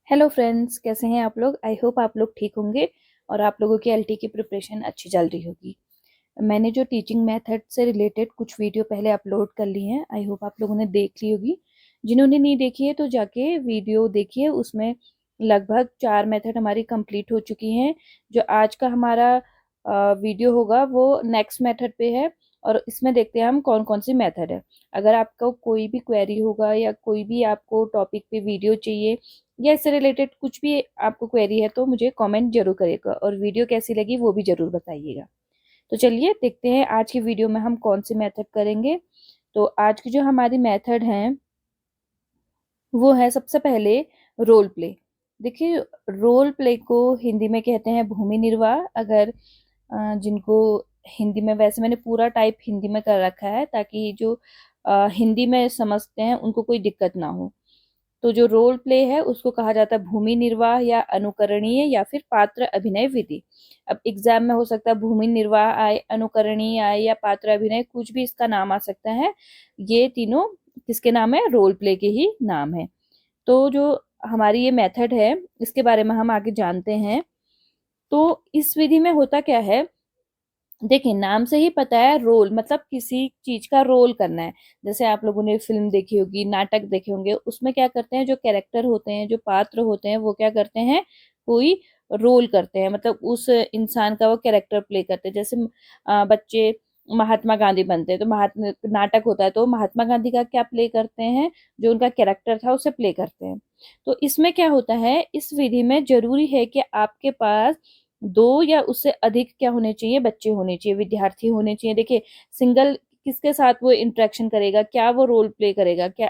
Hello friends, कैसे हैं आप लोग। आई होप आप लोग ठीक होंगे और आप लोगों की एलटी की प्रिपरेशन अच्छी चल रही होगी। मैंने जो टीचिंग मेथड से रिलेटेड कुछ वीडियो पहले अपलोड कर ली हैं, आई होप आप लोगों ने देख ली होगी। जिन्होंने नहीं देखी है तो जाके वीडियो देखिए, उसमें लगभग 4 मेथड हमारी कंप्लीट हो चुकी हैं। जो आज का हमारा वीडियो होगा वो नेक्स्ट मेथड पे है और इसमें देखते हैं हम कौन कौन सी मेथड है। अगर आपको कोई भी क्वेरी होगा या कोई भी आपको टॉपिक पे वीडियो चाहिए या इससे रिलेटेड कुछ भी आपको क्वेरी है तो मुझे कमेंट जरूर करिएगा और वीडियो कैसी लगी वो भी जरूर बताइएगा। तो चलिए देखते हैं आज की वीडियो में हम कौन सी मेथड करेंगे। तो आज की जो हमारी मेथड है वो है सबसे पहले रोल प्ले। देखिए, रोल प्ले को हिंदी में कहते हैं भूमि निर्वाह। अगर जिनको हिंदी में, वैसे मैंने पूरा टाइप हिंदी में कर रखा है ताकि जो हिंदी में समझते हैं उनको कोई दिक्कत ना हो। तो जो रोल प्ले है उसको कहा जाता है भूमि निर्वाह या अनुकरणीय या फिर पात्र अभिनय विधि। अब एग्जाम में हो सकता है भूमि निर्वाह आए, अनुकरणीय आए या पात्र अभिनय, कुछ भी इसका नाम आ सकता है। ये तीनों किसके नाम है? रोल प्ले के ही नाम है। तो जो हमारी ये मेथड है इसके बारे में हम आगे जानते हैं। तो इस विधि में होता क्या है, देखिए नाम से ही पता है, रोल मतलब किसी चीज का रोल करना है। जैसे आप लोगों ने फिल्म देखी होगी, नाटक देखे होंगे, उसमें क्या करते हैं, जो कैरेक्टर होते हैं, जो पात्र होते हैं, वो क्या करते हैं, कोई रोल करते हैं, मतलब उस इंसान का वो कैरेक्टर प्ले करते हैं। जैसे बच्चे महात्मा गांधी बनते हैं तो महात्मा नाटक होता है तो महात्मा गांधी का क्या प्ले करते हैं, जो उनका कैरेक्टर था उसे प्ले करते हैं। तो इसमें क्या होता है, इस विधि में जरूरी है कि आपके पास दो या उससे अधिक क्या होने चाहिए, बच्चे होने चाहिए, विद्यार्थी होने चाहिए। देखिए, सिंगल किसके साथ वो इंटरेक्शन करेगा, क्या वो रोल प्ले करेगा, क्या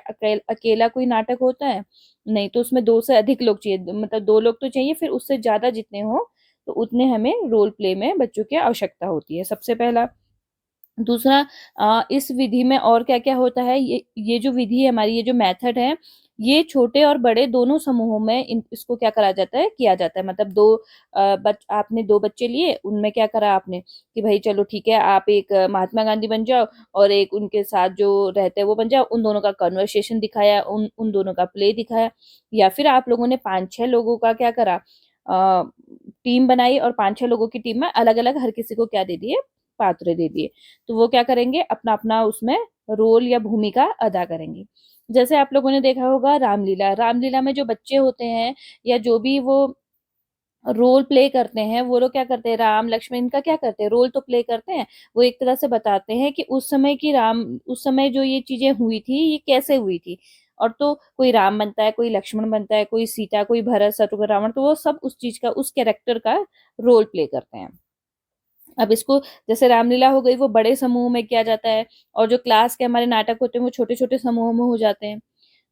अकेला कोई नाटक होता है? नहीं, तो उसमें दो से अधिक लोग चाहिए, मतलब दो लोग तो चाहिए, फिर उससे ज्यादा जितने हो तो उतने हमें रोल प्ले में बच्चों की आवश्यकता होती है, सबसे पहला। दूसरा, इस विधि में और क्या क्या होता है, ये जो विधि है हमारी, ये जो मेथड है, ये छोटे और बड़े दोनों समूहों में इसको क्या करा जाता है, किया जाता है। मतलब दो आपने दो बच्चे लिए, उनमें क्या करा आपने कि भाई चलो ठीक है, आप एक महात्मा गांधी बन जाओ और एक उनके साथ जो रहते हैं वो बन जाओ। उन दोनों का कन्वर्सेशन दिखाया, उन उन दोनों का प्ले दिखाया। या फिर आप लोगों ने 5-6 लोगों का क्या करा, टीम बनाई और 5-6 लोगों की टीम में अलग अलग हर किसी को क्या दे दिए, पात्र दे दिए। तो वो क्या करेंगे, अपना अपना उसमें रोल या भूमिका अदा करेंगे। जैसे आप लोगों ने देखा होगा रामलीला, रामलीला में जो बच्चे होते हैं या जो भी वो रोल प्ले करते हैं, वो लोग क्या करते हैं, राम लक्ष्मण इनका क्या करते हैं, रोल तो प्ले करते हैं। वो एक तरह से बताते हैं कि उस समय की राम, उस समय जो ये चीजें हुई थी ये कैसे हुई थी। और तो कोई राम बनता है, कोई लक्ष्मण बनता है, कोई सीता, कोई भरत, शत्रुघ्न, रावण, तो वो सब उस चीज का, उस कैरेक्टर का रोल प्ले करते हैं। अब इसको, जैसे रामलीला हो गई वो बड़े समूह में किया जाता है और जो क्लास के हमारे नाटक होते हैं वो छोटे छोटे समूहों में हो जाते हैं।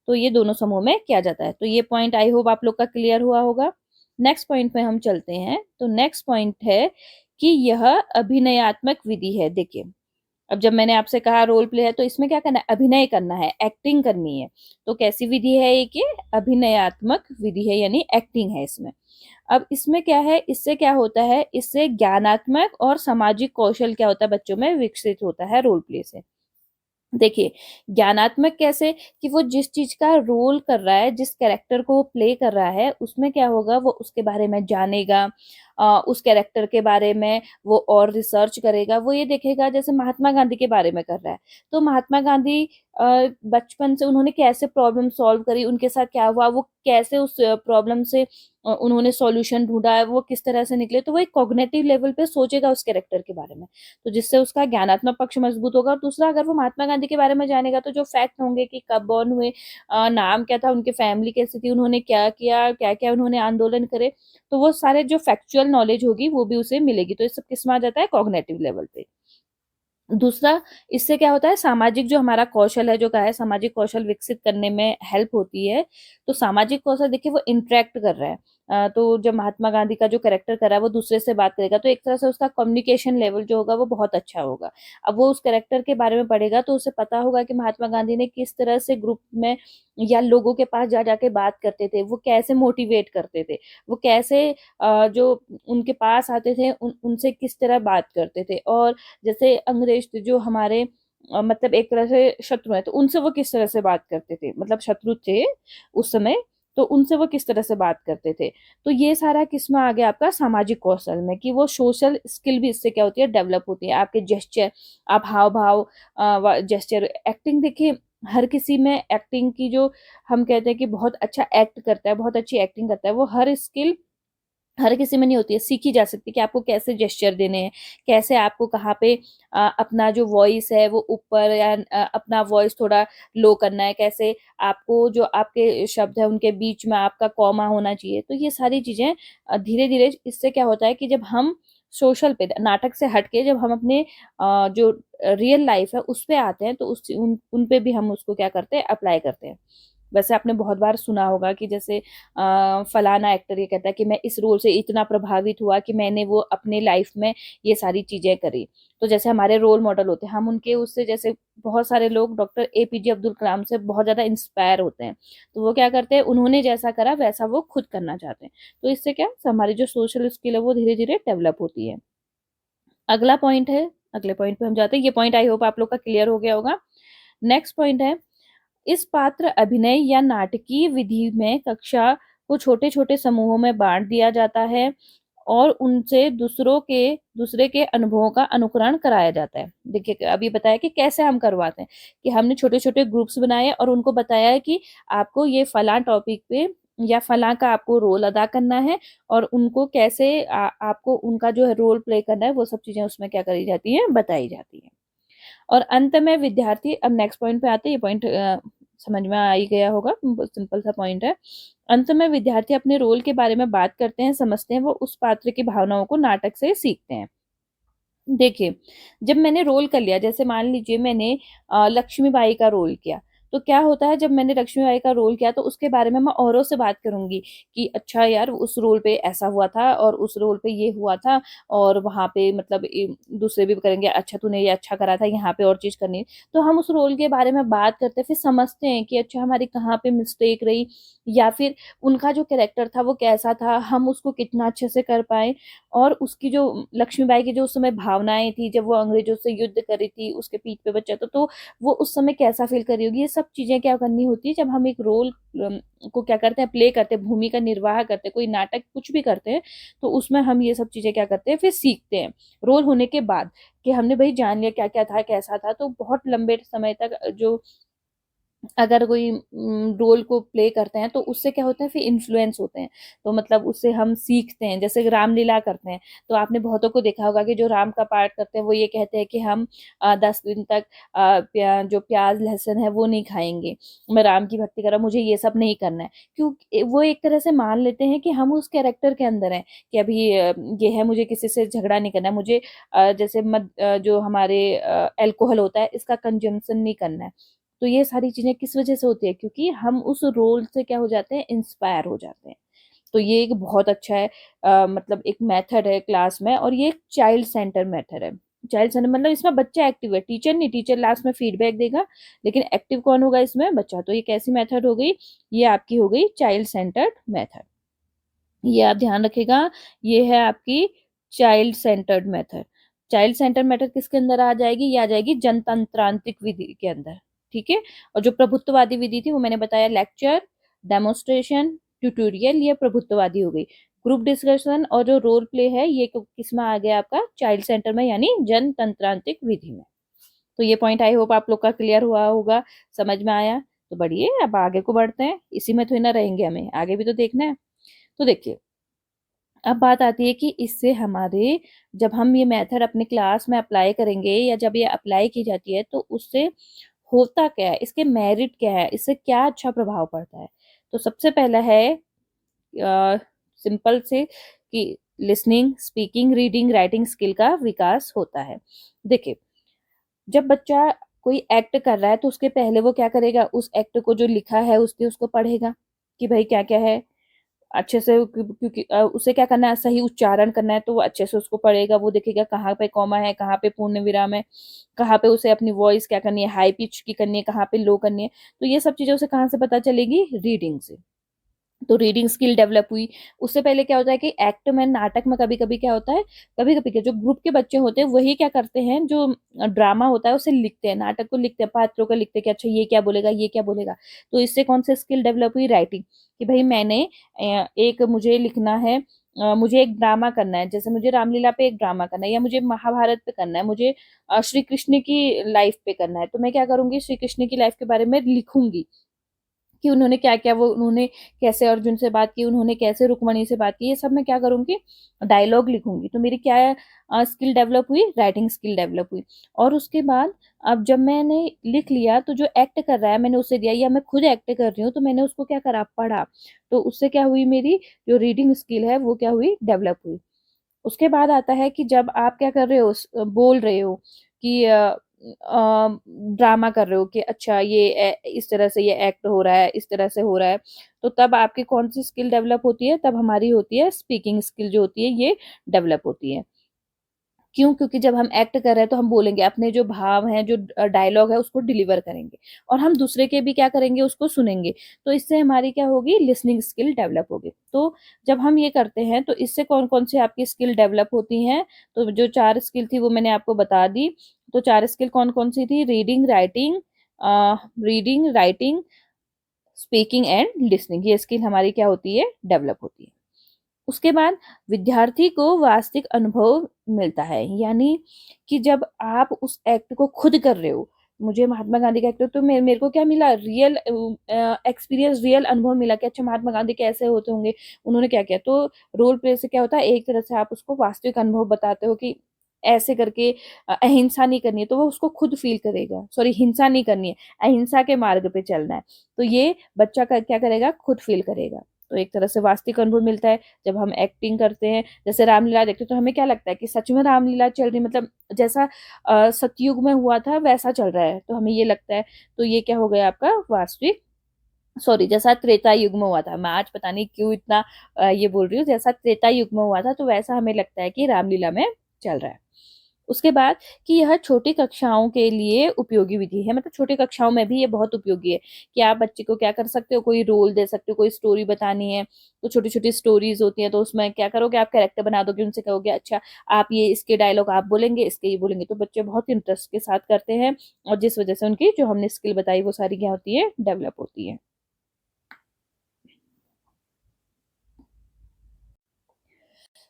तो ये दोनों समूह में किया जाता है। तो ये पॉइंट आई होप आप लोग का क्लियर हुआ होगा। नेक्स्ट पॉइंट पे हम चलते हैं। तो नेक्स्ट पॉइंट है कि यह अभिनयात्मक विधि है। देखिए, अब जब मैंने आपसे कहा रोल प्ले है तो इसमें क्या करना है, अभिनय करना है, एक्टिंग करनी है। तो कैसी विधि है ये कि अभिनयात्मक विधि है, यानी एक्टिंग है इसमें। अब इसमें क्या है, इससे क्या होता है, इससे ज्ञानात्मक और सामाजिक कौशल क्या होता है, बच्चों में विकसित होता है रोल प्ले से। देखिए, ज्ञानात्मक कैसे, कि वो जिस चीज का रोल कर रहा है, जिस कैरेक्टर को वो प्ले कर रहा है, उसमें क्या होगा, वो उसके बारे में जानेगा, उस कैरेक्टर के बारे में वो और रिसर्च करेगा। वो ये देखेगा, जैसे महात्मा गांधी के बारे में कर रहा है तो महात्मा गांधी बचपन से उन्होंने कैसे प्रॉब्लम सॉल्व करी, उनके साथ क्या हुआ, वो कैसे उस प्रॉब्लम से उन्होंने सॉल्यूशन ढूंढा है, वो किस तरह से निकले। तो वो एक कॉग्निटिव लेवल पे सोचेगा उस कैरेक्टर के बारे में, तो जिससे उसका ज्ञानात्मक पक्ष मजबूत होगा। और दूसरा, अगर वो महात्मा गांधी के बारे में जानेगा तो जो फैक्ट होंगे कि कब बॉर्न हुए, नाम क्या था, उनकी फैमिली कैसी थी, उन्होंने क्या किया, क्या क्या उन्होंने आंदोलन करे, तो वो सारे जो फैक्चुअल नॉलेज होगी वो भी उसे मिलेगी। तो ये सब किस में आ जाता है, कॉग्निटिव लेवल पे। दूसरा, इससे क्या होता है, सामाजिक जो हमारा कौशल है, जो कहा है सामाजिक कौशल विकसित करने में हेल्प होती है। तो सामाजिक कौशल, देखिए वो इंटरेक्ट कर रहा है। तो जब महात्मा गांधी का जो कैरेक्टर कर रहा है वो दूसरे से बात करेगा तो एक तरह से उसका कम्युनिकेशन लेवल जो होगा वो बहुत अच्छा होगा। अब वो उस कैरेक्टर के बारे में पढ़ेगा तो उसे पता होगा कि महात्मा गांधी ने किस तरह से ग्रुप में या लोगों के पास जा जाके बात करते थे, वो कैसे मोटिवेट करते थे, वो कैसे जो उनके पास आते थे उनसे किस तरह बात करते थे। और जैसे अंग्रेज थे जो हमारे मतलब एक तरह से शत्रु है, तो उनसे वो किस तरह से बात करते थे, मतलब शत्रु थे उस समय। तो उनसे वो किस तरह से बात करते थे। तो ये सारा किस्म आ गया आपका सामाजिक कौशल में, कि वो सोशल स्किल भी इससे क्या होती है, डेवलप होती है। आपके जेस्चर, आप हाव भाव, जेस्चर, एक्टिंग, देखिए हर किसी में एक्टिंग की जो हम कहते हैं कि बहुत अच्छा एक्ट करता है, बहुत अच्छी एक्टिंग करता है, वो हर स्किल हर किसी में नहीं होती है, सीखी जा सकती है कि आपको कैसे जेस्चर देने हैं, कैसे आपको कहाँ पे अपना जो वॉइस है वो ऊपर या अपना वॉइस थोड़ा लो करना है, कैसे आपको जो आपके शब्द है उनके बीच में आपका कॉमा होना चाहिए। तो ये सारी चीजें धीरे धीरे इससे क्या होता है कि जब हम सोशल पे, नाटक से हटके जब हम अपने जो रियल लाइफ है उस पे आते हैं, तो उन पे भी हम उसको क्या करते हैं, अप्लाई करते हैं। वैसे आपने बहुत बार सुना होगा कि जैसे फलाना एक्टर ये कहता है कि मैं इस रोल से इतना प्रभावित हुआ कि मैंने वो अपने लाइफ में ये सारी चीजें करी। तो जैसे हमारे रोल मॉडल होते हैं, हम उनके उससे, जैसे बहुत सारे लोग डॉक्टर एपीजे अब्दुल कलाम से बहुत ज्यादा इंस्पायर होते हैं। तो वो क्या करते हैं, उन्होंने जैसा करा वैसा वो खुद करना चाहते हैं। तो इससे क्या, हमारी जो सोशल स्किल है वो धीरे धीरे डेवलप होती है। अगला पॉइंट है, अगले पॉइंट पे हम जाते हैं। ये पॉइंट आई होप आप लोग का क्लियर हो गया होगा। नेक्स्ट पॉइंट है, इस पात्र अभिनय या नाटकीय विधि में कक्षा को छोटे छोटे समूहों में बांट दिया जाता है और उनसे दूसरे के अनुभवों का अनुकरण कराया जाता है। देखिए अभी बताया कि कैसे हम करवाते हैं, कि हमने छोटे छोटे ग्रुप्स बनाए और उनको बताया है कि आपको ये फलां टॉपिक पे या फलां का आपको रोल अदा करना है, और उनको कैसे आपको उनका जो है रोल प्ले करना है, वो सब चीजें उसमें क्या करी जाती है, बताई जाती है। और अंत में विद्यार्थी, अब नेक्स्ट पॉइंट पे आते हैं, ये पॉइंट समझ में आ ही गया होगा, सिंपल सा पॉइंट है। अंत में विद्यार्थी अपने रोल के बारे में बात करते हैं, समझते हैं, वो उस पात्र की भावनाओं को नाटक से सीखते हैं। देखिए, जब मैंने रोल कर लिया, जैसे मान लीजिए मैंने लक्ष्मीबाई का रोल किया, तो क्या होता है, जब मैंने लक्ष्मीबाई का रोल किया तो उसके बारे में मैं औरों से बात करूंगी कि अच्छा यार उस रोल पे ऐसा हुआ था और उस रोल पे ये हुआ था, और वहां पे मतलब दूसरे भी करेंगे, अच्छा तूने ये अच्छा करा था, यहाँ पे और चीज करनी है। तो हम उस रोल के बारे में बात करते हैं, फिर समझते हैं कि अच्छा हमारी कहाँ पे मिस्टेक रही, या फिर उनका जो कैरेक्टर था वो कैसा था, हम उसको कितना अच्छे से कर पाए। और उसकी जो लक्ष्मीबाई की जो उस समय भावनाएं थी, जब वो अंग्रेजों से युद्ध करी थी, उसके पीठ पे बच्चा था, तो वो उस समय कैसा फील करी होगी, ये सब चीजें क्या करनी होती है जब हम एक रोल को क्या करते हैं, प्ले करते हैं, भूमिका निर्वाह करते हैं, कोई नाटक कुछ भी करते हैं, तो उसमें हम ये सब चीजें क्या करते हैं, फिर सीखते हैं रोल होने के बाद, कि हमने भाई जान लिया क्या क्या था, कैसा था। तो बहुत लंबे समय तक जो अगर कोई रोल को प्ले करते हैं तो उससे क्या होता है, फिर इन्फ्लुएंस होते हैं। तो मतलब उससे हम सीखते हैं, जैसे रामलीला करते हैं, तो आपने बहुतों को देखा होगा कि जो राम का पाठ करते हैं वो ये कहते हैं कि हम 10 दिन तक जो प्याज लहसुन है वो नहीं खाएंगे, मैं राम की भक्ति कर रहा हूं, मुझे ये सब नहीं करना है। क्योंकि वो एक तरह से मान लेते हैं कि हम उस कैरेक्टर के अंदर हैं, कि अभी ये है, मुझे किसी से झगड़ा नहीं करना है, मुझे जैसे जो हमारे अल्कोहल होता है इसका कंजम्पशन नहीं करना है। तो ये सारी चीजें किस वजह से होती है, क्योंकि हम उस रोल से क्या हो जाते हैं, इंस्पायर हो जाते हैं। तो ये एक बहुत अच्छा है, मतलब एक मेथड है क्लास में, और ये एक चाइल्ड सेंटर मेथड है। चाइल्ड सेंटर मतलब इसमें बच्चा एक्टिव है, टीचर नहीं, टीचर लास्ट में फीडबैक देगा, लेकिन एक्टिव कौन होगा इसमें, बच्चा। तो ये कैसी मेथड हो गई, ये आपकी हो गई चाइल्ड सेंटर्ड मेथड। ये आप ध्यान रखिएगा, ये है आपकी child centred method. Child centred method किसके अंदर आ जाएगी, ये आ जाएगी जनतंत्रांत्रिक विधि के अंदर। ठीक है। और जो प्रभुत्ववादी विधि थी वो मैंने बताया, लेक्चर, डेमोन्स्ट्रेशन, ट्यूटोरियल, ये प्रभुत्ववादी हो गई। ग्रुप डिस्कशन और जो रोल प्ले है ये किसमें आ गया आपका, चाइल्ड सेंटर में, यानी जनतंत्रांत्रिक विधि में। तो ये पॉइंट आई होप आप लोग का क्लियर हुआ होगा, समझ में आया। तो बढ़िए, अब आगे को बढ़ते हैं, इसी में थोड़ी ना रहेंगे, हमें आगे भी तो देखना है। तो देखिए, अब बात आती है कि इससे हमारे, जब हम ये मेथड अपने क्लास में अप्लाई करेंगे या जब ये अप्लाई की जाती है तो उससे होता क्या है, इसके मेरिट क्या है, इससे क्या अच्छा प्रभाव पड़ता है। तो सबसे पहला है सिंपल से, कि listening, speaking, reading, writing skill का विकास होता है। देखिए, जब बच्चा कोई एक्ट कर रहा है तो उसके पहले वो क्या करेगा, उस एक्ट को जो लिखा है उसके उसको पढ़ेगा कि भाई क्या क्या है अच्छे से, क्योंकि उसे क्या करना है, सही उच्चारण करना है, तो वो अच्छे से उसको पढ़ेगा, वो देखेगा कहाँ पे कॉमा है, कहाँ पे पूर्ण विराम है, कहाँ पे उसे अपनी वॉइस क्या करनी है, हाई पिच की करनी है, कहाँ पे लो करनी है। तो ये सब चीजें उसे कहाँ से पता चलेगी, रीडिंग से। तो रीडिंग स्किल डेवलप हुई। उससे पहले क्या होता है कि एक्ट में, नाटक में कभी कभी क्या होता है, कभी कभी के जो ग्रुप के बच्चे होते हैं वही क्या करते हैं, जो ड्रामा होता है उसे लिखते हैं, नाटक को लिखते हैं, पात्रों को लिखते हैं कि अच्छा ये क्या बोलेगा, ये क्या बोलेगा। तो इससे कौन सी स्किल डेवलप हुई, राइटिंग, कि भाई मैंने एक मुझे लिखना है, मुझे एक ड्रामा करना है, जैसे मुझे रामलीला पे एक ड्रामा करना है, या मुझे महाभारत पे करना है, मुझे श्री कृष्ण की लाइफ पे करना है, तो मैं क्या करूंगी, श्री कृष्ण की लाइफ के बारे में लिखूंगी कि उन्होंने क्या क्या, वो उन्होंने कैसे अर्जुन से बात की, उन्होंने कैसे रुक्मणी से बात की, ये सब मैं क्या करूंगी, डायलॉग लिखूंगी। तो मेरी क्या स्किल डेवलप हुई, राइटिंग स्किल डेवलप हुई। और उसके बाद अब जब मैंने लिख लिया तो जो एक्ट कर रहा है मैंने उसे दिया, या मैं खुद एक्ट कर रही हूँ तो मैंने उसको क्या करा, पढ़ा। तो उससे क्या हुई, मेरी जो रीडिंग स्किल है वो क्या हुई, डेवलप हुई। उसके बाद आता है कि जब आप क्या कर रहे हो, बोल रहे हो कि ड्रामा कर रहे हो कि अच्छा ये इस तरह से ये एक्ट हो रहा है, इस तरह से हो रहा है, तो तब आपकी कौन सी स्किल डेवलप होती है, तब हमारी होती है स्पीकिंग स्किल, जो होती है ये डेवलप होती है। क्यों, क्योंकि जब हम एक्ट कर रहे हैं तो हम बोलेंगे, अपने जो भाव हैं, जो डायलॉग है उसको डिलीवर करेंगे, और हम दूसरे के भी क्या करेंगे, उसको सुनेंगे। तो इससे हमारी क्या होगी, लिसनिंग स्किल डेवलप होगी। तो जब हम ये करते हैं तो इससे कौन कौन सी आपकी स्किल डेवलप होती हैं, तो जो 4 स्किल थी वो मैंने आपको बता दी। तो 4 स्किल कौन कौन सी थी, reading writing, speaking and listening, ये स्किल हमारी क्या होती है, डेवलप होती है। उसके बाद विद्यार्थी को वास्तविक अनुभव मिलता है, यानी कि जब आप उस एक्ट को खुद कर रहे हो, मुझे महात्मा गांधी का एक्ट, तो मेरे को क्या मिला, रियल एक्सपीरियंस, रियल अनुभव मिला कि अच्छा महात्मा गांधी कैसे होते होंगे, उन्होंने क्या किया। तो रोल प्ले से क्या होता है, एक तरह से आप उसको वास्तविक अनुभव बताते हो कि ऐसे करके अहिंसा नहीं करनी है, तो वो उसको खुद फील करेगा, सॉरी हिंसा नहीं करनी है, अहिंसा के मार्ग पे चलना है, तो ये बच्चा का क्या करेगा, खुद फील करेगा। तो एक तरह से वास्तविक अनुभव मिलता है। जब हम एक्टिंग करते हैं, जैसे रामलीला देखते हैं, तो हमें क्या लगता है कि सच में रामलीला चल रही, मतलब जैसा सतयुग में हुआ था वैसा चल रहा है, तो हमें ये लगता है। तो ये क्या हो गया आपका वास्तविक, सॉरी, जैसा त्रेता युग में हुआ था, मैं आज पता नहीं क्यों इतना ये बोल रही हूँ, जैसा त्रेता युग में हुआ था तो वैसा हमें लगता है कि रामलीला में चल रहा है। उसके बाद कि यह छोटी कक्षाओं के लिए उपयोगी विधि है, मतलब छोटी कक्षाओं में भी ये बहुत उपयोगी है कि आप बच्चे को क्या कर सकते हो, कोई रोल दे सकते हो, कोई स्टोरी बतानी है, तो छोटी छोटी स्टोरीज होती हैं, तो उसमें क्या करोगे, आप कैरेक्टर बना दोगे, उनसे कहोगे अच्छा आप ये इसके डायलॉग आप बोलेंगे, इसके ये बोलेंगे, तो बच्चे बहुत इंटरेस्ट के साथ करते हैं, और जिस वजह से उनकी जो हमने स्किल बताई वो सारी क्या होती है, डेवलप होती है।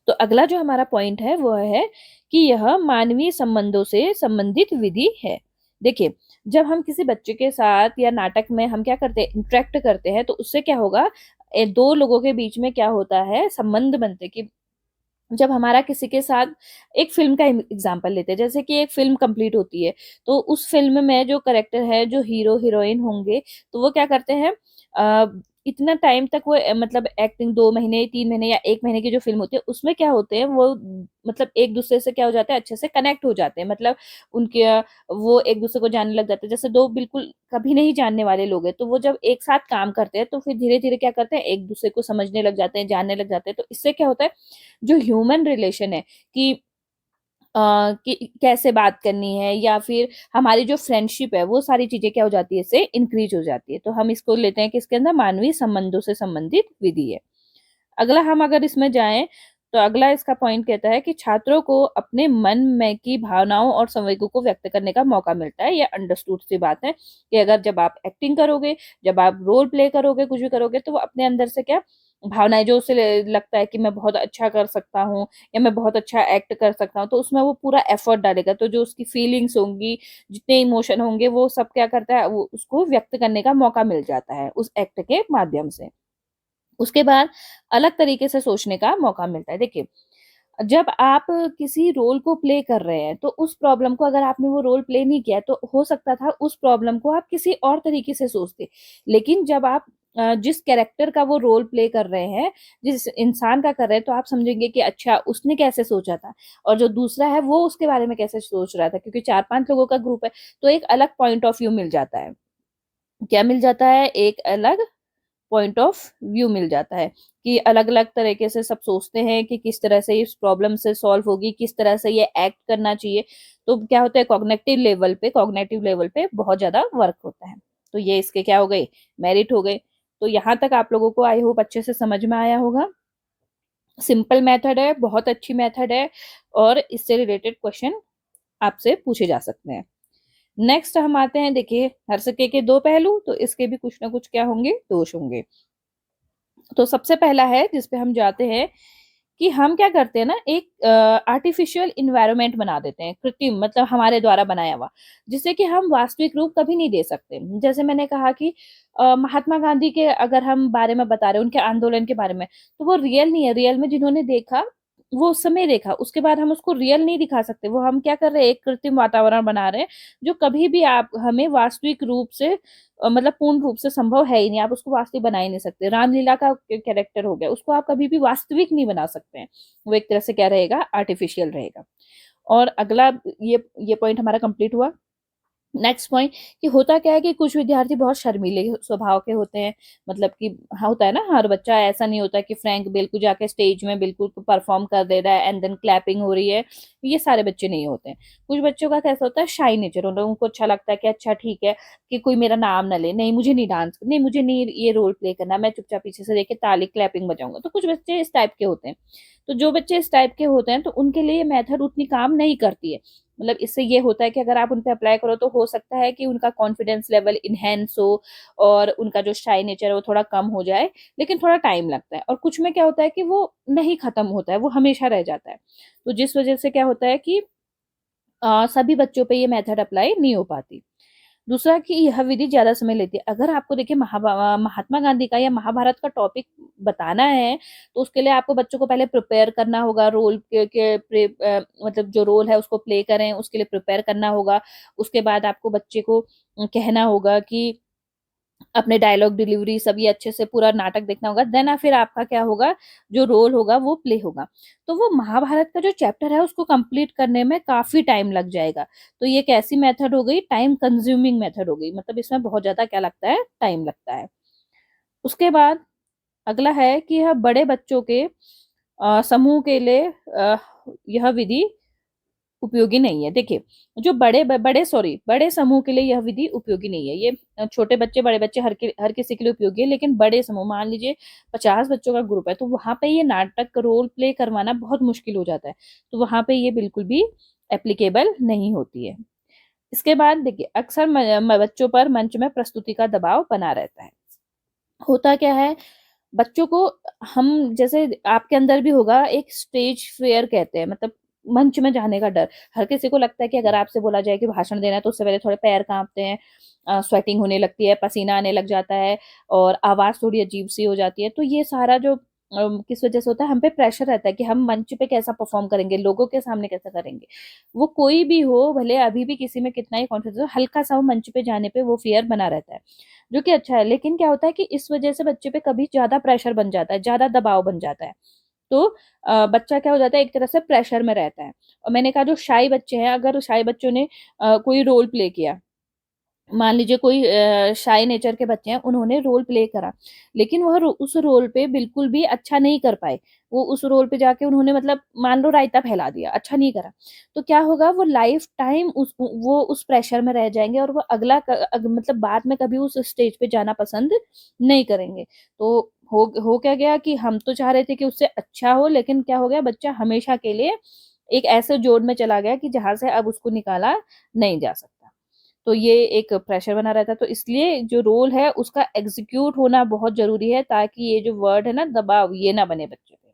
तो अगला जो हमारा पॉइंट है वो है कि यह मानवीय संबंधों से संबंधित विधि है। देखिए, जब हम किसी बच्चे के साथ या नाटक में हम क्या करते हैं, इंटरेक्ट करते हैं, तो उससे क्या होगा, दो लोगों के बीच में क्या होता है, संबंध बनते हैं कि जब हमारा किसी के साथ, एक फिल्म का एग्जांपल लेते हैं, जैसे कि एक फिल्म कंप्लीट होती है, तो उस फिल्म में जो करेक्टर है, जो हीरो हीरोइन होंगे, तो वो क्या करते हैं, अ, इतना टाइम तक वो मतलब एक्टिंग, 2 महीने 3 महीने या 1 महीने की जो फिल्म होती है उसमें क्या होते हैं, वो मतलब एक दूसरे से क्या हो जाते हैं, अच्छे से कनेक्ट हो जाते हैं, मतलब उनके वो एक दूसरे को जानने लग जाते हैं, जैसे दो बिल्कुल कभी नहीं जानने वाले लोग हैं, तो वो जब एक साथ काम करते हैं तो फिर धीरे धीरे क्या करते हैं, एक दूसरे को समझने लग जाते हैं, जानने लग जाते हैं। तो इससे क्या होता है, जो ह्यूमन रिलेशन है कि कि कैसे बात करनी है, या फिर हमारी जो फ्रेंडशिप है, वो सारी चीजें क्या हो जाती है, इससे इंक्रीज हो जाती है। तो हम इसको लेते हैं कि इसके अंदर मानवीय संबंधों से संबंधित विधि है। अगला हम अगर इसमें जाएं, तो अगला इसका पॉइंट कहता है कि छात्रों को अपने मन में की भावनाओं और संवेगों को व्यक्त करने का मौका मिलता है। ये अंडरस्टूड सी बात है कि अगर जब आप एक्टिंग करोगे, जब आप रोल प्ले करोगे, कुछ भी करोगे, तो वो अपने अंदर से क्या भावनाएं, जो उसे लगता है कि मैं बहुत अच्छा कर सकता हूँ या मैं बहुत अच्छा एक्ट कर सकता हूँ, तो उसमें वो पूरा एफर्ट डालेगा। तो जो उसकी फीलिंग्स होंगी, जितने इमोशन होंगे, वो सब क्या करता है, वो उसको व्यक्त करने का मौका मिल जाता है उस एक्ट के माध्यम से। उसके बाद अलग तरीके से सोचने का मौका मिलता है। देखिए, जब आप किसी रोल को प्ले कर रहे हैं, तो उस प्रॉब्लम को, अगर आपने वो रोल प्ले नहीं किया, तो हो सकता था उस प्रॉब्लम को आप किसी और तरीके से सोचते। लेकिन जब आप जिस कैरेक्टर का वो रोल प्ले कर रहे हैं, जिस इंसान का कर रहे हैं, तो आप समझेंगे कि अच्छा उसने कैसे सोचा था, और जो दूसरा है वो उसके बारे में कैसे सोच रहा था, क्योंकि 4-5 लोगों का ग्रुप है, तो एक अलग पॉइंट ऑफ व्यू मिल जाता है। क्या मिल जाता है, एक अलग पॉइंट ऑफ व्यू मिल जाता है कि अलग अलग तरीके से सब सोचते हैं कि किस तरह से इस प्रॉब्लम से सॉल्व होगी, किस तरह से ये एक्ट करना चाहिए। तो क्या होता है, कॉग्निटिव लेवल पे बहुत ज्यादा वर्क होता है। तो ये इसके क्या हो गए, मेरिट हो गए। तो यहाँ तक आप लोगों को आई होप अच्छे से समझ में आया होगा। सिंपल मेथड है, बहुत अच्छी मेथड है, और इससे रिलेटेड क्वेश्चन आपसे पूछे जा सकते हैं। नेक्स्ट हम आते हैं, देखिए हर सिक्के के दो पहलू, तो इसके भी कुछ ना कुछ क्या होंगे, दोष होंगे। तो सबसे पहला है जिसपे हम जाते हैं कि हम क्या करते हैं ना, एक आर्टिफिशियल इन्वायरमेंट बना देते हैं, कृत्रिम मतलब हमारे द्वारा बनाया हुआ, जिससे कि हम वास्तविक रूप कभी नहीं दे सकते। जैसे मैंने कहा कि महात्मा गांधी के अगर हम बारे में बता रहे हैं, उनके आंदोलन के बारे में, तो वो रियल नहीं है। रियल में जिन्होंने देखा वो उस समय देखा, उसके बाद हम उसको रियल नहीं दिखा सकते। वो हम क्या कर रहे हैं, एक कृत्रिम वातावरण बना रहे हैं जो कभी भी आप हमें वास्तविक रूप से मतलब पूर्ण रूप से संभव है ही नहीं। आप उसको वास्तविक बना ही नहीं सकते। रामलीला का कैरेक्टर हो गया, उसको आप कभी भी वास्तविक नहीं बना सकते हैं। वो एक तरह से क्या रहेगा, आर्टिफिशियल रहेगा। और अगला ये पॉइंट हमारा कंप्लीट हुआ। नेक्स्ट पॉइंट कि होता क्या है कि कुछ विद्यार्थी बहुत शर्मीले स्वभाव के होते हैं। मतलब कि होता है ना, हर बच्चा ऐसा नहीं होता कि फ्रैंक बिल्कुल जाके स्टेज में बिल्कुल परफॉर्म कर दे रहा है एंड देन क्लैपिंग हो रही है। ये सारे बच्चे नहीं होते हैं। कुछ बच्चों का कैसा होता है, शाई नेचर, उनको अच्छा लगता है कि अच्छा ठीक है कि कोई मेरा नाम ना ले, नहीं मुझे नहीं डांस, नहीं मुझे नहीं ये रोल प्ले करना, मैं चुपचाप पीछे से देख के ताली क्लैपिंग बजाऊंगा। तो कुछ बच्चे इस टाइप के होते हैं। तो जो बच्चे इस टाइप के होते हैं तो उनके लिए ये मेथड उतनी काम नहीं करती है। मतलब इससे ये होता है कि अगर आप उन पे अप्लाई करो तो हो सकता है कि उनका कॉन्फिडेंस लेवल इनहेंस हो और उनका जो शाई नेचर है वो थोड़ा कम हो जाए, लेकिन थोड़ा टाइम लगता है। और कुछ में क्या होता है कि वो नहीं खत्म होता है, वो हमेशा रह जाता है। तो जिस वजह से क्या होता है कि सभी बच्चों पे ये मेथड अप्लाई नहीं हो पाती। दूसरा कि यह विधि ज्यादा समय लेती है। अगर आपको देखिए महात्मा गांधी का या महाभारत का टॉपिक बताना है, तो उसके लिए आपको बच्चों को पहले प्रिपेयर करना होगा। रोल मतलब जो रोल है उसको प्ले करें, उसके लिए प्रिपेयर करना होगा। उसके बाद आपको बच्चे को कहना होगा कि अपने डायलॉग डिलीवरी सब ये अच्छे से पूरा नाटक देखना होगा। देन फिर आपका क्या होगा, जो रोल होगा वो प्ले होगा। तो वो महाभारत का जो चैप्टर है उसको कंप्लीट करने में काफी टाइम लग जाएगा। तो ये कैसी मेथड हो गई, टाइम कंज्यूमिंग मेथड हो गई। मतलब इसमें बहुत ज्यादा क्या लगता है, टाइम लगता है। उसके बाद अगला है कि यह बड़े बच्चों के समूह के लिए यह विधि उपयोगी नहीं है। देखिए, जो बड़े समूह के लिए यह विधि उपयोगी नहीं है। ये छोटे बच्चे बड़े बच्चे हर किसी के लिए उपयोगी है, लेकिन बड़े समूह, मान लीजिए 50 बच्चों का ग्रुप है, तो वहां पे ये नाटक रोल प्ले करवाना बहुत मुश्किल हो जाता है। तो वहां पे ये बिल्कुल भी एप्लीकेबल नहीं होती है। इसके बाद देखिए, अक्सर बच्चों पर मंच में प्रस्तुति का दबाव बना रहता है। होता क्या है, बच्चों को हम, जैसे आपके अंदर भी होगा, एक स्टेज फियर कहते हैं, मतलब मंच में जाने का डर। हर किसी को लगता है कि अगर आपसे बोला जाए कि भाषण देना है तो उससे पहले थोड़े पैर कांपते हैं, स्वेटिंग होने लगती है, पसीना आने लग जाता है, और आवाज थोड़ी अजीब सी हो जाती है। तो ये सारा जो किस वजह से होता है, हम पे प्रेशर रहता है कि हम मंच पे कैसा परफॉर्म करेंगे, लोगों के सामने कैसा करेंगे। वो कोई भी हो, भले अभी भी किसी में कितना ही कॉन्फिडेंस हो, हल्का सा वो मंच पे जाने पे वो फियर बना रहता है, जो कि अच्छा है। लेकिन क्या होता है कि इस वजह से बच्चे पे कभी ज्यादा प्रेशर बन जाता है, ज्यादा दबाव बन जाता है। तो बच्चा क्या हो जाता है, एक तरह से प्रेशर में रहता है। और मैंने कहा जो शाई बच्चे हैं, अगर शाई बच्चों ने कोई रोल प्ले किया, मान लीजिए कोई शाई नेचर के बच्चे हैं, उन्होंने रोल प्ले करा, लेकिन वह उस रोल पे बिल्कुल भी अच्छा नहीं कर पाए। वो उस रोल पे जाके उन्होंने मतलब मान लो रायता फैला दिया, अच्छा नहीं करा, तो क्या होगा, वो लाइफ टाइम वो उस प्रेशर में रह जाएंगे, और वो मतलब बाद में कभी उस स्टेज पे जाना पसंद नहीं करेंगे। तो हो क्या गया कि हम तो चाह रहे थे कि उससे अच्छा हो, लेकिन क्या हो गया, बच्चा हमेशा के लिए एक ऐसे जोन में चला गया कि जहां से अब उसको निकाला नहीं जा सकता। तो ये एक प्रेशर बना रहता है। तो इसलिए जो रोल है उसका एग्जीक्यूट होना बहुत जरूरी है, ताकि ये जो वर्ड है ना, दबाव, ये ना बने बच्चे पे।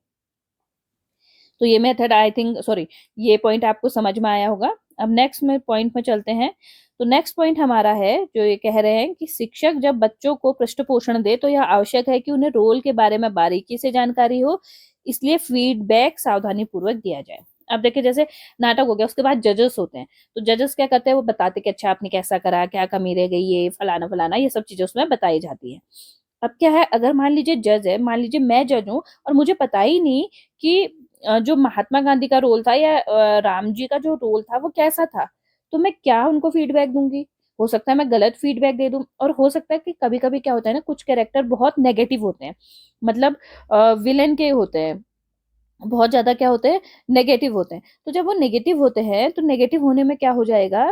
तो ये मेथड आई थिंक, सॉरी, ये पॉइंट आपको समझ में आया होगा। अब नेक्स्ट में पॉइंट में चलते हैं। तो नेक्स्ट पॉइंट हमारा है, जो ये कह रहे हैं कि शिक्षक जब बच्चों को पृष्ठपोषण दे तो यह आवश्यक है कि उन्हें रोल के बारे में बारीकी से जानकारी हो, इसलिए फीडबैक सावधानी पूर्वक दिया जाए। अब देखिए, जैसे नाटक हो गया, उसके बाद जजेस होते हैं। तो जजेस क्या करते हैं, वो बताते कि अच्छा आपने कैसा करा, क्या कमी रह गई, ये फलाना फलाना, ये सब चीजें उसमें बताई जाती है। अब क्या है, अगर मान लीजिए जज है, मान लीजिए मैं जज हूँ और मुझे पता ही नहीं कि जो महात्मा गांधी का रोल था या राम जी का जो रोल था वो कैसा था, तो मैं क्या उनको फीडबैक दूंगी। हो सकता है मैं गलत फीडबैक दे दूं, और हो सकता है कि कभी कभी क्या होता है ना, कुछ कैरेक्टर बहुत नेगेटिव होते हैं, मतलब विलेन के होते हैं, बहुत ज्यादा क्या होते हैं, नेगेटिव होते हैं। तो जब वो नेगेटिव होते हैं, तो नेगेटिव होने में क्या हो जाएगा,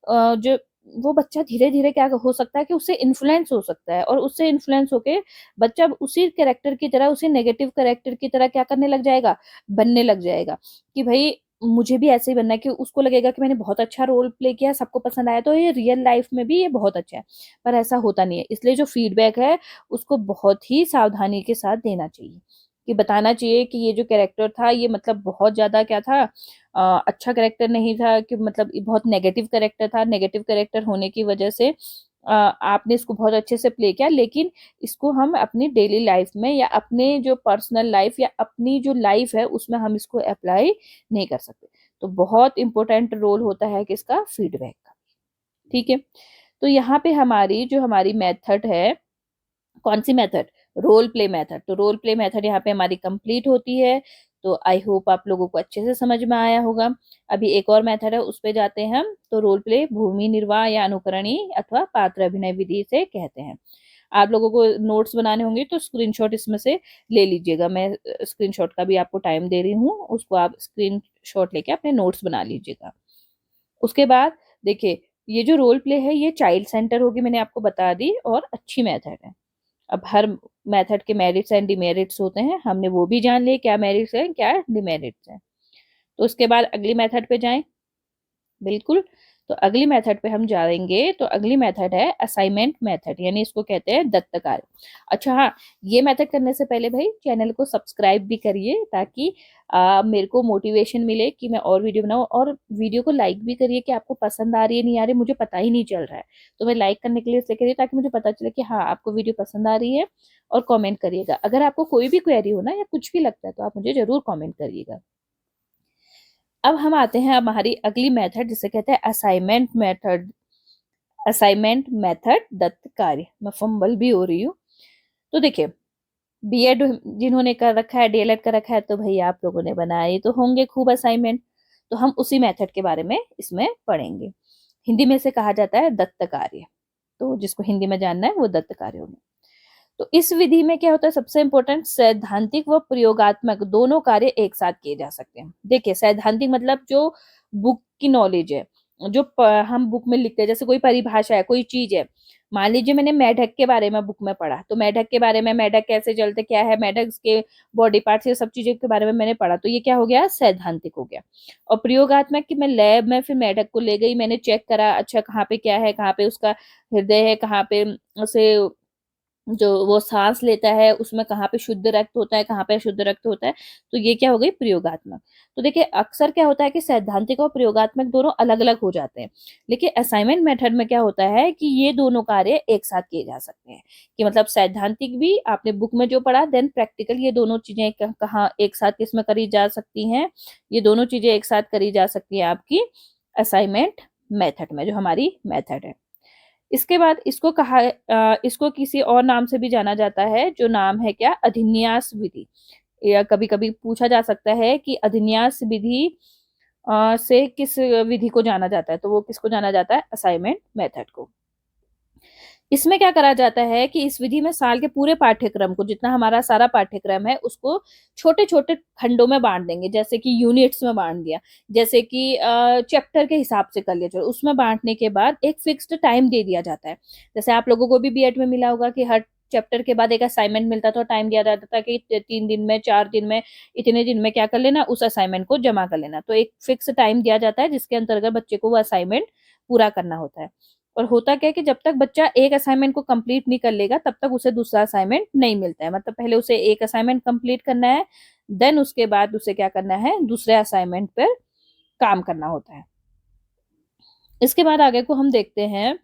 जो वो बच्चा धीरे धीरे क्या हो सकता है कि उससे इन्फ्लुएंस हो सकता है, और उससे इन्फ्लुएंस होके बच्चा उसी कैरेक्टर की तरह, उसी नेगेटिव कैरेक्टर की तरह क्या करने लग जाएगा, बनने लग जाएगा कि भाई मुझे भी ऐसे ही बनना है, कि उसको लगेगा कि मैंने बहुत अच्छा रोल प्ले किया, सबको पसंद आया, तो ये रियल लाइफ में भी ये बहुत अच्छा है। पर ऐसा होता नहीं है। इसलिए जो फीडबैक है उसको बहुत ही सावधानी के साथ देना चाहिए, कि बताना चाहिए कि ये जो कैरेक्टर था ये मतलब बहुत ज्यादा क्या था, अच्छा कैरेक्टर नहीं था, कि मतलब ये बहुत नेगेटिव कैरेक्टर था, नेगेटिव कैरेक्टर होने की वजह से आपने इसको बहुत अच्छे से प्ले किया, लेकिन इसको हम अपनी डेली लाइफ में या अपने जो पर्सनल लाइफ या अपनी जो लाइफ है उसमें हम इसको अप्लाई नहीं कर सकते। तो बहुत इंपॉर्टेंट रोल होता है किसका, फीडबैक का। ठीक है, तो यहाँ पे हमारी मेथड है, कौन सी मेथड, रोल प्ले मेथड। तो रोल प्ले मेथड यहाँ पे हमारी कंप्लीट होती है। तो आई होप आप लोगों को अच्छे से समझ में आया होगा। अभी एक और मेथड है, उस पे जाते हैं हम। तो रोल प्ले भूमि निर्वाह या अनुकरणी अथवा पात्र अभिनय विधि से कहते हैं। आप लोगों को नोट्स बनाने होंगे तो स्क्रीनशॉट इसमें से ले लीजिएगा। मैं स्क्रीनशॉट का भी आपको टाइम दे रही हूँ, उसको आप स्क्रीनशॉट लेके अपने नोट्स बना लीजिएगा। उसके बाद देखिए, ये जो रोल प्ले है ये चाइल्ड सेंटर होगी, मैंने आपको बता दी, और अच्छी मेथड है। अब हर मेथड के मेरिट्स एंड डिमेरिट्स होते हैं, हमने वो भी जान लिए, क्या मेरिट्स हैं क्या डिमेरिट्स हैं। तो उसके बाद अगली मेथड पे जाएं। बिल्कुल, तो अगली मेथड पे हम जाएंगे। तो अगली मेथड है असाइनमेंट मेथड, यानी इसको कहते हैं दत्त कार्य। अच्छा हाँ, ये मेथड करने से पहले भाई चैनल को सब्सक्राइब भी करिए, ताकि मेरे को मोटिवेशन मिले कि मैं और वीडियो बनाऊं, और वीडियो को लाइक भी करिए कि आपको पसंद आ रही है नहीं आ रही, मुझे पता ही नहीं चल रहा है। तो मैं लाइक करने के लिए इसलिए करिए ताकि मुझे पता चले कि हाँ आपको वीडियो पसंद आ रही है। और कॉमेंट करिएगा, अगर आपको कोई भी क्वेरी हो ना या कुछ भी लगता है तो आप मुझे जरूर कॉमेंट करिएगा। अब हम आते हैं हमारी अगली मेथड, जिसे कहते हैं असाइनमेंट मेथड। असाइनमेंट मेथड दत्त कार्य, मैं फंबल भी हो रही हूँ। तो देखिए, बीएड जिन्होंने कर रखा है, डीएलएड कर रखा है, तो भाई आप लोगों ने बनाए तो होंगे खूब असाइनमेंट। तो हम उसी मेथड के बारे में इसमें पढ़ेंगे। हिंदी में से कहा जाता है दत्त कार्य। तो जिसको हिंदी में जानना है वो दत्त कार्य होंगे। तो इस विधि में क्या होता है, सबसे इंपॉर्टेंट, सैद्धांतिक व प्रयोगात्मक दोनों कार्य एक साथ किए जा सकते हैं। देखिए, सैद्धांतिक मतलब जो बुक की नॉलेज है, जो हम बुक में लिखते हैं, जैसे कोई परिभाषा है, कोई चीज है। मान लीजिए मैंने मेढक के बारे में बुक में पढ़ा, तो मेढक के बारे में, मेढक कैसे चलते, क्या है मेढक के बॉडी पार्ट्स, ये सब चीजों के बारे में मैंने पढ़ा, तो ये क्या हो गया, सैद्धांतिक हो गया। और प्रयोगात्मक कि मैं लैब में फिर मेढक को ले गई, मैंने चेक करा, अच्छा कहाँ पे क्या है, कहाँ पे उसका हृदय है, कहाँ पे उसे जो वो सांस लेता है उसमें कहाँ पे शुद्ध रक्त होता है, कहाँ पे अशुद्ध रक्त होता है। तो ये क्या हो गई, प्रयोगात्मक। तो देखिए, अक्सर क्या होता है कि सैद्धांतिक और प्रयोगात्मक दोनों अलग अलग हो जाते हैं, लेकिन असाइनमेंट मेथड में क्या होता है कि ये दोनों कार्य एक साथ किए जा सकते हैं। कि मतलब सैद्धांतिक भी आपने बुक में जो पढ़ा, देन प्रैक्टिकल, ये दोनों चीजें कहाँ एक साथ किसमें करी जा सकती हैं, ये दोनों चीजें एक साथ करी जा सकती है आपकी असाइनमेंट मेथड में, जो हमारी मेथड है। इसके बाद इसको किसी और नाम से भी जाना जाता है, जो नाम है क्या, अधिन्यास विधि। या कभी कभी पूछा जा सकता है कि अधिन्यास विधि से किस विधि को जाना जाता है, तो वो किसको जाना जाता है, असाइनमेंट मेथड को। इसमें क्या करा जाता है कि इस विधि में साल के पूरे पाठ्यक्रम को, जितना हमारा सारा पाठ्यक्रम है, उसको छोटे छोटे खंडों में बांट देंगे, जैसे कि यूनिट्स में बांट दिया, जैसे कि चैप्टर के हिसाब से कर लिया। चलो, उसमें बांटने के बाद एक फिक्स्ड टाइम दे दिया जाता है। जैसे आप लोगों को भी बीएड में मिला होगा कि हर चैप्टर के बाद एक असाइनमेंट मिलता था, टाइम दिया जाता था कि 3 दिन में, 4 दिन में, इतने दिन में क्या कर लेना, उस असाइनमेंट को जमा कर लेना। तो एक फिक्स टाइम दिया जाता है जिसके अंतर्गत बच्चे को वो असाइनमेंट पूरा करना होता है। और होता क्या है कि जब तक बच्चा एक असाइनमेंट को कंप्लीट नहीं कर लेगा तब तक उसे दूसरा असाइनमेंट नहीं मिलता है। मतलब पहले उसे एक असाइनमेंट कंप्लीट करना है, देन उसके बाद उसे क्या करना है, दूसरे असाइनमेंट पर काम करना होता है। इसके बाद आगे को हम देखते हैं।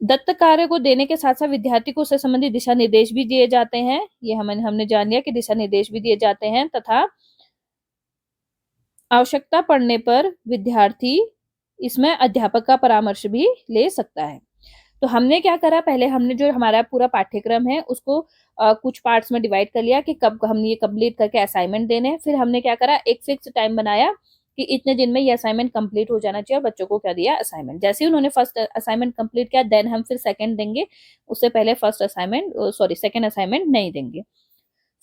दत्त कार्य को देने के साथ साथ विद्यार्थी को उससे संबंधित दिशा निर्देश भी दिए जाते हैं। ये हमने जान लिया कि दिशा निर्देश भी दिए जाते हैं, तथा आवश्यकता पड़ने पर विद्यार्थी इसमें अध्यापक का परामर्श भी ले सकता है। तो हमने क्या करा, पहले हमने जो हमारा पूरा पाठ्यक्रम है उसको कुछ पार्ट्स में डिवाइड कर लिया कि कब हमने ये कंप्लीट करके असाइनमेंट देने हैं। फिर हमने क्या करा, एक फिक्स टाइम बनाया कि इतने दिन में ये असाइनमेंट कंप्लीट हो जाना चाहिए, और बच्चों को क्या दिया, असाइनमेंट। जैसे ही उन्होंने फर्स्ट असाइनमेंट कंप्लीट किया, देन हम फिर सेकंड देंगे, उससे पहले first assignment, sorry, second assignment नहीं देंगे।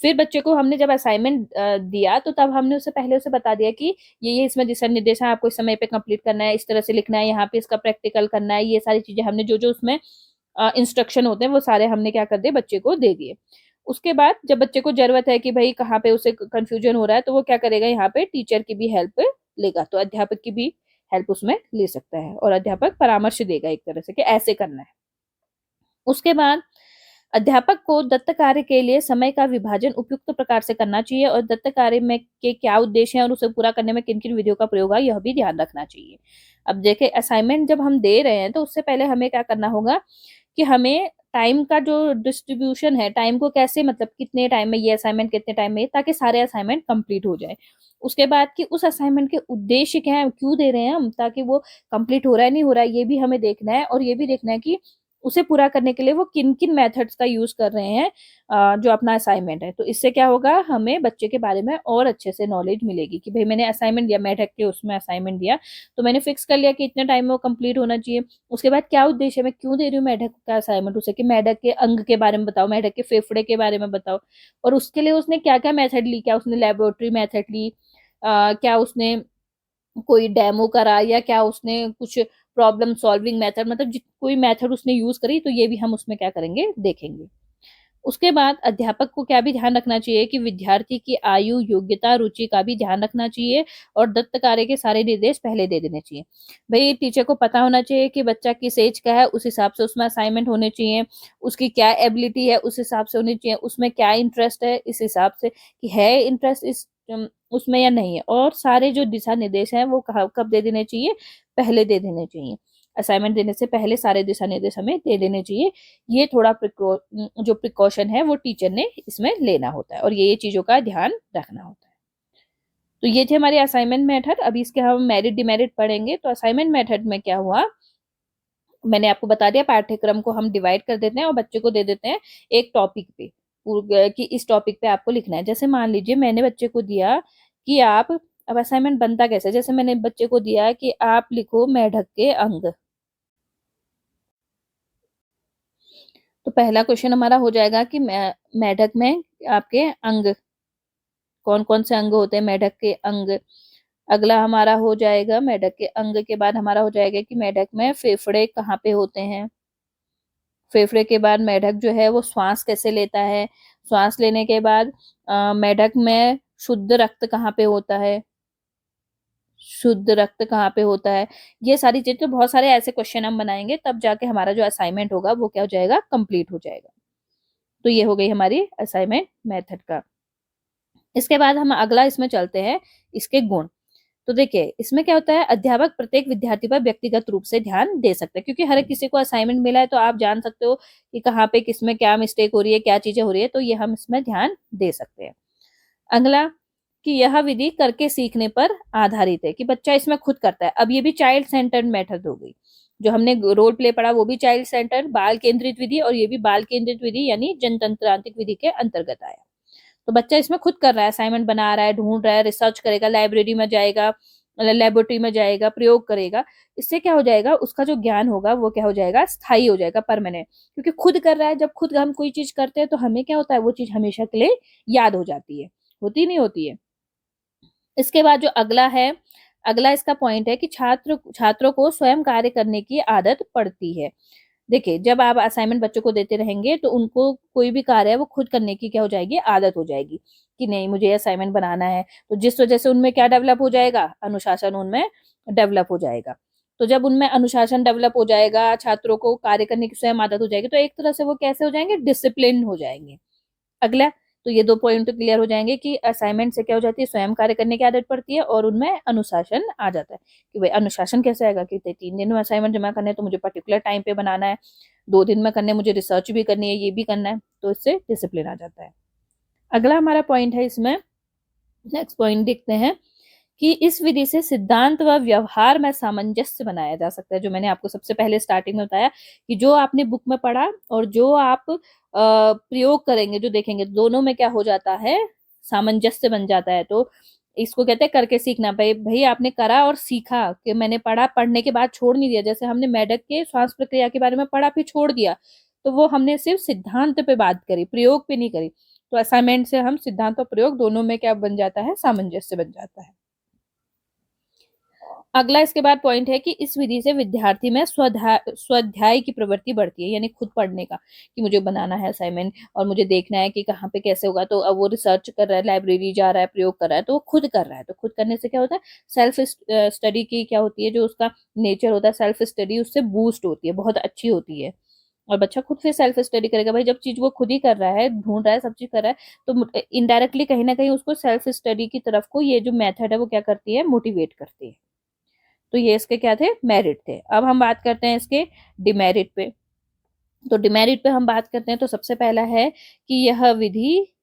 फिर बच्चे को हमने जब असाइनमेंट दिया तो तब हमने उसे पहले उसे बता दिया कि ये इसमें दिशा निर्देश है, आपको इस समय पे कंप्लीट करना है, इस तरह से लिखना है, यहाँ पे इसका प्रैक्टिकल करना है, ये सारी चीजें हमने जो जो उसमें इंस्ट्रक्शन होते हैं वो सारे हमने क्या कर दिए, बच्चे को दे दिए। उसके बाद जब बच्चे को जरूरत है कि भाई कहाँ पे उसे कंफ्यूजन हो रहा है, तो वो क्या करेगा, यहाँ पे टीचर की भी हेल्प लेगा, तो अध्यापक की भी हेल्प उसमें ले सकता है और अध्यापक परामर्श देगा एक तरह से कि ऐसे करना है। उसके बाद अध्यापक को दत्त कार्य के लिए समय का विभाजन उपयुक्त प्रकार से करना चाहिए और दत्त कार्य में के क्या उद्देश्य हैं और उसे पूरा करने में किन किन विधियों का प्रयोग है, यह भी ध्यान रखना चाहिए। अब देखिए, असाइनमेंट जब हम दे रहे हैं तो उससे पहले हमें क्या करना होगा कि हमें टाइम का जो डिस्ट्रीब्यूशन है, टाइम को कैसे, मतलब कितने टाइम में ये असाइनमेंट, कितने टाइम में, ताकि सारे असाइनमेंट कंप्लीट हो जाए। उसके बाद कि उस असाइनमेंट के उद्देश्य क्या है, क्यों दे रहे हैं हम, ताकि वो कंप्लीट हो रहा है नहीं हो रहा है, ये भी हमें देखना है। और ये भी देखना है कि उसे पूरा करने के लिए वो किन किन मेथड्स का यूज कर रहे हैं, जो अपना असाइनमेंट है। तो इससे क्या होगा, हमें बच्चे के बारे में और अच्छे से नॉलेज मिलेगी कि भाई मैंने असाइनमेंट दिया, मेढक के उसमें असाइनमेंट दिया, तो मैंने फिक्स कर लिया कि इतने टाइम में वो कंप्लीट होना चाहिए। उसके बाद क्या उद्देश्य है, मैं क्यों दे रही हूँ मेढक का असाइनमेंट, उसे कि मेढक के अंग के बारे में बताओ, मेढक के फेफड़े के बारे में बताओ, और उसके लिए उसने क्या क्या मेथड ली, क्या उसने लेबोरेटरी मेथड ली, क्या उसने कोई डेमो करा, या क्या उसने कुछ प्रॉब्लम सॉल्विंग मेथड, मतलब कोई मेथड उसने यूज करी, तो ये भी हम उसमें क्या करेंगे, देखेंगे। उसके बाद अध्यापक को क्या भी ध्यान रखना चाहिए कि विद्यार्थी की आयु, योग्यता, रुचि का भी ध्यान रखना चाहिए और दत्त कार्य के सारे निर्देश पहले दे देने चाहिए। भाई टीचर को पता होना चाहिए कि बच्चा किस एज का है, उस हिसाब से उसमें असाइनमेंट होने चाहिए, उसकी क्या एबिलिटी है उस हिसाब से होनी चाहिए, उसमें क्या इंटरेस्ट है इस हिसाब से कि है इंटरेस्ट इस उसमें या नहीं है, और सारे जो दिशा निर्देश हैं वो कब दे देने चाहिए, पहले दे देने चाहिए। असाइनमेंट देने से पहले सारे दिशा निर्देश हमें दे देने चाहिए। ये थोड़ा जो प्रिकॉशन है वो टीचर ने इसमें लेना होता है और ये चीजों का ध्यान रखना होता है। तो ये थे हमारे असाइनमेंट मेथड। अभी इसके हम मेरिट डिमेरिट पढ़ेंगे। तो असाइनमेंट मेथड में क्या हुआ, मैंने आपको बता दिया, पाठ्यक्रम को हम डिवाइड कर देते हैं और बच्चे को दे देते हैं एक टॉपिक पे, कि इस टॉपिक पे आपको लिखना है। जैसे मान लीजिए मैंने बच्चे को दिया कि आप, अब असाइनमेंट बनता कैसे, जैसे मैंने बच्चे को दिया कि आप लिखो मेढक के अंग। तो पहला क्वेश्चन हमारा हो जाएगा कि मेढक में आपके अंग, कौन कौन से अंग होते हैं मेढक के अंग। अगला हमारा हो जाएगा, मेढक के अंग के बाद हमारा हो जाएगा कि मेढक में फेफड़े कहाँ पे होते हैं। फेफड़े के बाद मेढक जो है वो श्वास कैसे लेता है। श्वास लेने के बाद मेढक में शुद्ध रक्त कहाँ पे होता है, शुद्ध रक्त कहाँ पे होता है। ये सारी चीजें, तो बहुत सारे ऐसे क्वेश्चन हम बनाएंगे, तब जाके हमारा जो असाइनमेंट होगा वो क्या हो जाएगा, कंप्लीट हो जाएगा। तो ये हो गई हमारी असाइनमेंट मेथड का। इसके बाद हम अगला इसमें चलते हैं, इसके गुण। तो देखिए इसमें क्या होता है, अध्यापक प्रत्येक विद्यार्थी पर व्यक्तिगत रूप से ध्यान दे सकते हैं, क्योंकि हर किसी को असाइनमेंट मिला है तो आप जान सकते हो कि कहाँ पे किसमें क्या मिस्टेक हो रही है, क्या चीजें हो रही है, तो ये हम इसमें ध्यान दे सकते हैं। अगला कि यह विधि करके सीखने पर आधारित है, कि बच्चा इसमें खुद करता है। अब ये भी चाइल्ड सेंटर्ड मेथड हो गई, जो हमने रोल प्ले पढ़ा वो भी चाइल्ड सेंटर्ड बाल केंद्रित विधि, और ये भी बाल केंद्रित विधि यानी जनतंत्रांत्रिक विधि के अंतर्गत आया। तो बच्चा इसमें खुद कर रहा है, असाइनमेंट बना रहा है, ढूंढ रहा है, रिसर्च करेगा, लाइब्रेरी में जाएगा, लेबोरेटरी में जाएगा, प्रयोग करेगा। इससे क्या हो जाएगा, उसका जो ज्ञान होगा वो क्या हो जाएगा, स्थायी हो जाएगा, परमानेंट। क्योंकि खुद कर रहा है, जब खुद हम कोई चीज करते हैं तो हमें क्या होता है, वो चीज हमेशा के लिए याद हो जाती है, होती नहीं होती है। इसके बाद जो अगला है, अगला इसका पॉइंट है कि छात्रों को स्वयं कार्य करने की आदत पड़ती है। देखिए जब आप असाइनमेंट बच्चों को देते रहेंगे तो उनको कोई भी कार्य है वो खुद करने की क्या हो जाएगी, आदत हो जाएगी, कि नहीं मुझे असाइनमेंट बनाना है। तो जिस वजह से उनमें क्या डेवलप हो जाएगा, अनुशासन उनमें डेवलप हो जाएगा। तो जब उनमें अनुशासन डेवलप हो जाएगा, छात्रों को कार्य करने की स्वयं आदत हो जाएगी, तो एक तरह से वो कैसे हो जाएंगे, डिसिप्लिन हो जाएंगे। अगला, तो ये दो पॉइंट तो क्लियर हो जाएंगे कि असाइनमेंट से क्या हो जाती है, स्वयं कार्य करने की आदत पड़ती है और उनमें अनुशासन आ जाता है। कि भाई अनुशासन कैसे आएगा, कि 3 दिन में असाइनमेंट जमा करने तो मुझे पर्टिकुलर टाइम पे बनाना है, 2 दिन में करने मुझे रिसर्च भी करनी है, ये भी करना है, तो इससे डिसिप्लिन आ जाता है। अगला हमारा पॉइंट है इसमें, नेक्स्ट पॉइंट देखते हैं कि इस विधि से सिद्धांत व व्यवहार में सामंजस्य बनाया जा सकता है। जो मैंने आपको सबसे पहले स्टार्टिंग में बताया कि जो आपने बुक में पढ़ा और जो आप प्रयोग करेंगे, जो देखेंगे, दोनों में क्या हो जाता है, सामंजस्य बन जाता है। तो इसको कहते हैं करके सीखना। भाई भाई आपने करा और सीखा, कि मैंने पढ़ा, पढ़ने के बाद छोड़ नहीं दिया। जैसे हमने मेढक के श्वास प्रक्रिया के बारे में पढ़ा फिर छोड़ दिया, तो वो हमने सिर्फ सिद्धांत पे बात करी, प्रयोग पे नहीं करी। तो असाइनमेंट से हम सिद्धांत और प्रयोग दोनों में क्या बन जाता है, सामंजस्य बन जाता है। अगला इसके बाद पॉइंट है कि इस विधि से विद्यार्थी में स्वाध्याय की प्रवृत्ति बढ़ती है, यानी खुद पढ़ने का, कि मुझे बनाना है असाइनमेंट और मुझे देखना है कि कहाँ पे कैसे होगा। तो अब वो रिसर्च कर रहा है, लाइब्रेरी जा रहा है, प्रयोग कर रहा है, तो वो खुद कर रहा है। तो खुद करने से क्या होता है, सेल्फ स्टडी की क्या होती है, जो उसका नेचर होता है सेल्फ स्टडी, उससे बूस्ट होती है, बहुत अच्छी होती है। और बच्चा खुद फिर सेल्फ स्टडी करेगा। भाई जब चीज वो खुद ही कर रहा है, ढूंढ रहा है, सब चीज कर रहा है, तो इनडायरेक्टली कहीं ना कहीं उसको सेल्फ स्टडी की तरफ को ये जो मेथड है वो क्या करती है, मोटिवेट करती है। तो ये इसके क्या थे, मेरिट थे। अब हम बात करते हैं इसके डिमेरिट पे। तो डिमेरिट पे हम बात करते हैं तो सबसे पहला है कि यह विधि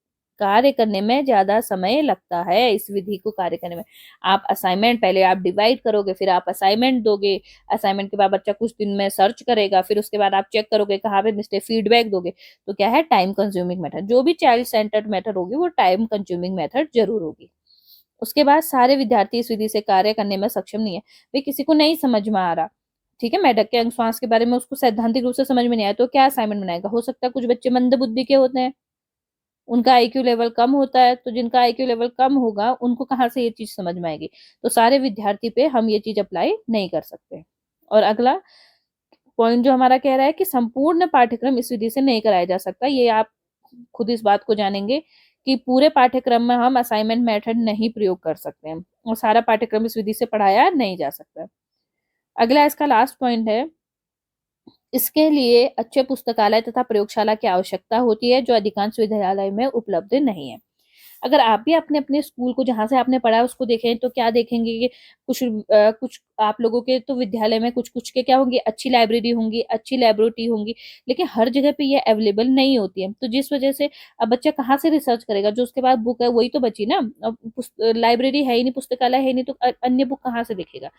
कार्य करने में ज्यादा समय लगता है। इस विधि को कार्य करने में, आप असाइनमेंट पहले आप डिवाइड करोगे, फिर आप असाइनमेंट दोगे, असाइनमेंट के बाद बच्चा कुछ दिन में सर्च करेगा, फिर उसके बाद आप चेक करोगे कहाँ पे मिस्टेक, फीडबैक दोगे। तो क्या है, टाइम कंज्यूमिंग मेथड। जो भी चाइल्ड सेंटर्ड मेथड होगी वो टाइम कंज्यूमिंग मेथड जरूर होगी। उसके बाद सारे विद्यार्थी इस विधि से कार्य करने में सक्षम नहीं है। वे किसी को नहीं समझ में आ रहा, ठीक है, मेढक के अंगश्वास के बारे में उसको सैद्धांतिक रूप से समझ में नहीं आया, तो क्या असाइनमेंट बनाएगा। हो सकता है कुछ बच्चे मंद बुद्धि के होते हैं, उनका आईक्यू लेवल कम होता है, तो जिनका आईक्यू लेवल कम होगा उनको कहाँ से ये चीज समझ में आएगी। तो सारे विद्यार्थी पे हम ये चीज अप्लाई नहीं कर सकते। और अगला पॉइंट जो हमारा कह रहा है कि संपूर्ण पाठ्यक्रम इस विधि से नहीं कराया जा सकता। ये आप खुद इस बात को जानेंगे कि पूरे पाठ्यक्रम में हम असाइनमेंट मेथड नहीं प्रयोग कर सकते हैं, और सारा पाठ्यक्रम इस विधि से पढ़ाया नहीं जा सकता। अगला इसका लास्ट पॉइंट है, इसके लिए अच्छे पुस्तकालय तथा प्रयोगशाला की आवश्यकता होती है, जो अधिकांश विद्यालय में उपलब्ध नहीं है। अगर आप भी अपने अपने स्कूल को, जहां से आपने पढ़ा है, उसको देखें तो क्या देखेंगे कि कुछ आप लोगों के तो विद्यालय में कुछ कुछ के क्या होंगी, अच्छी लाइब्रेरी होंगी, अच्छी लेबोरेटरी होंगी, लेकिन हर जगह पे ये अवेलेबल नहीं होती है। तो जिस वजह से अब बच्चा कहाँ से रिसर्च करेगा, जो उसके पास बुक है वही तो बची ना। अब लाइब्रेरी है ही नहीं, पुस्तकालय है ही नहीं, तो अन्य बुक कहाँ से देखेगा।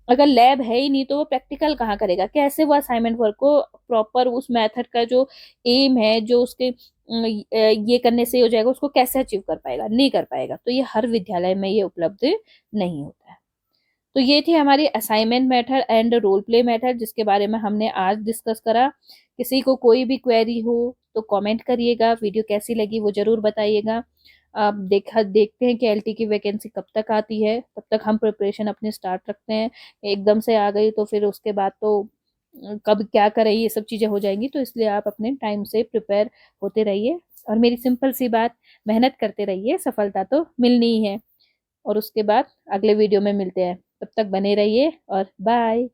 अगर लैब है ही नहीं तो वो प्रैक्टिकल कहाँ करेगा, कैसे वो असाइनमेंट वर्क को प्रॉपर उस मेथड का जो एम है, जो उसके ये करने से हो जाएगा, उसको कैसे अचीव कर पाएगा, नहीं कर पाएगा। तो ये हर विद्यालय में ये उपलब्ध नहीं होता है। तो ये थी हमारी assignment method and role play method, जिसके बारे में हमने आज डिस्कस करा। किसी को कोई भी क्वेरी हो तो कमेंट करिएगा। वीडियो कैसी लगी वो जरूर बताइएगा। अब देखते हैं कि एलटी की वैकेंसी कब तक आती है, तब तक हम प्रिपरेशन अपने स्टार्ट रखते हैं। एकदम से आ गई तो फिर उसके बाद तो कब क्या करें, ये सब चीज़ें हो जाएंगी। तो इसलिए आप अपने टाइम से प्रिपेयर होते रहिए, और मेरी सिंपल सी बात, मेहनत करते रहिए, सफलता तो मिलनी ही है। और उसके बाद अगले वीडियो में मिलते हैं, तब तक बने रहिए और बाय।